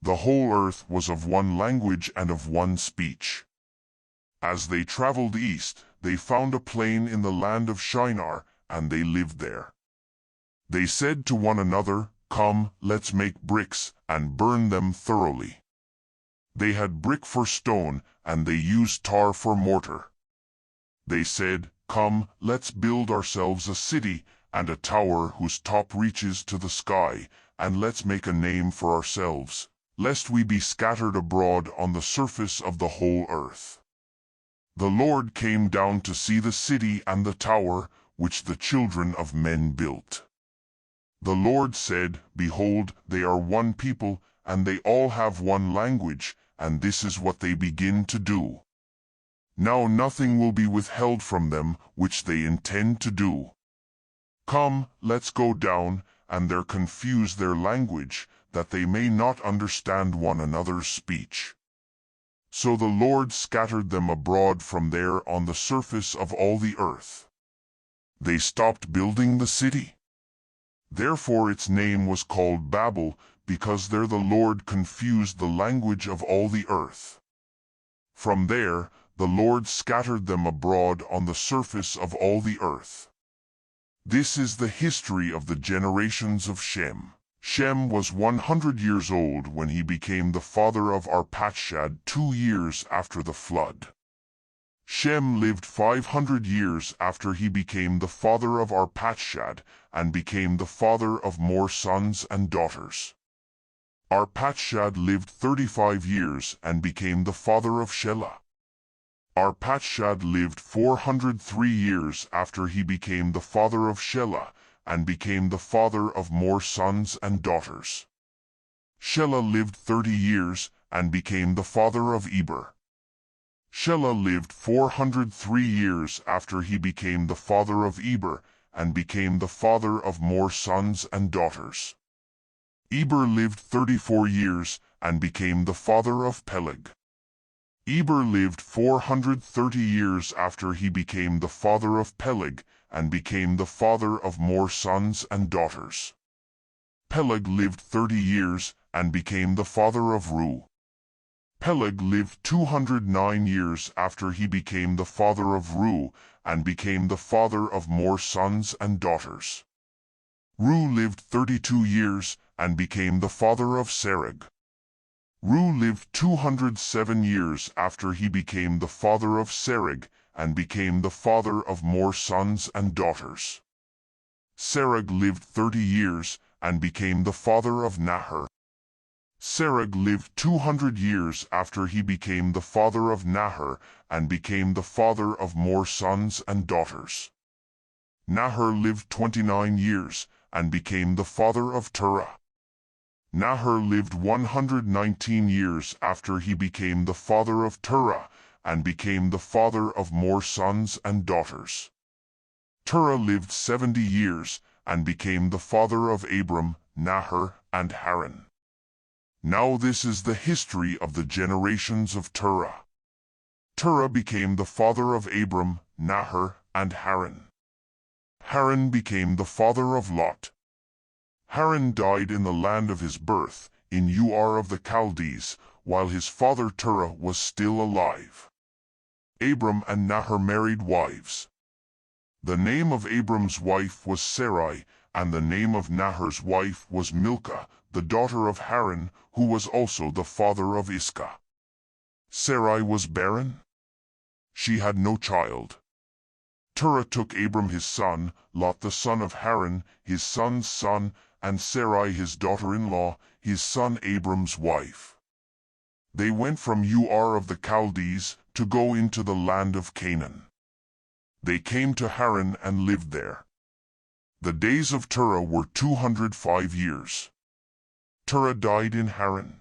The whole earth was of one language and of one speech. As they traveled east, they found a plain in the land of Shinar, and they lived there. They said to one another, "Come, let's make bricks, and burn them thoroughly." They had brick for stone, and they used tar for mortar. They said, "Come, let's build ourselves a city, and a tower whose top reaches to the sky, and let's make a name for ourselves, lest we be scattered abroad on the surface of the whole earth." The Lord came down to see the city and the tower, which the children of men built. The Lord said, "Behold, they are one people, and they all have one language, and this is what they begin to do. Now nothing will be withheld from them which they intend to do. Come, let's go down, and there confuse their language, that they may not understand one another's speech." So the Lord scattered them abroad from there on the surface of all the earth. They stopped building the city. Therefore its name was called Babel, because there the Lord confused the language of all the earth. From there, the Lord scattered them abroad on the surface of all the earth. This is the history of the generations of Shem. Shem was 100 years old when he became the father of Arpachshad 2 years after the flood. Shem lived 500 years after he became the father of Arpachshad, and became the father of more sons and daughters. Arpachshad lived 35 years and became the father of Shelah. Arpachshad lived 403 years after he became the father of Shelah, and became the father of more sons and daughters. Shelah lived 30 years, and became the father of Eber. Shelah lived 403 years after he became the father of Eber, and became the father of more sons and daughters. Eber lived 34 years, and became the father of Peleg. Eber lived 430 years after he became the father of Peleg, and became the father of more sons and daughters. Peleg lived 30 years, and became the father of Reu. Peleg lived 209 years after he became the father of Reu, and became the father of more sons and daughters. Reu lived 32 years, and became the father of Serug. Reu lived 207 years after he became the father of Serug, and became the father of more sons and daughters. Serug lived 30 years, and became the father of Nahor. Serug lived 200 years after he became the father of Nahor, and became the father of more sons and daughters. Nahor lived 29 years, and became the father of Terah. Nahor lived 119 years after he became the father of Terah, and became the father of more sons and daughters. Terah lived 70 years, and became the father of Abram, Nahor, and Haran. Now this is the history of the generations of Terah. Terah became the father of Abram, Nahor, and Haran. Haran became the father of Lot. Haran died in the land of his birth, in Ur of the Chaldees, while his father Terah was still alive. Abram and Nahor married wives. The name of Abram's wife was Sarai, and the name of Nahor's wife was Milcah, the daughter of Haran, who was also the father of Iscah. Sarai was barren. She had no child. Terah took Abram his son, Lot the son of Haran, his son's son, and Sarai his daughter-in-law, his son Abram's wife. They went from Ur of the Chaldees to go into the land of Canaan. They came to Haran and lived there. The days of Terah were 205 years. Terah died in Haran.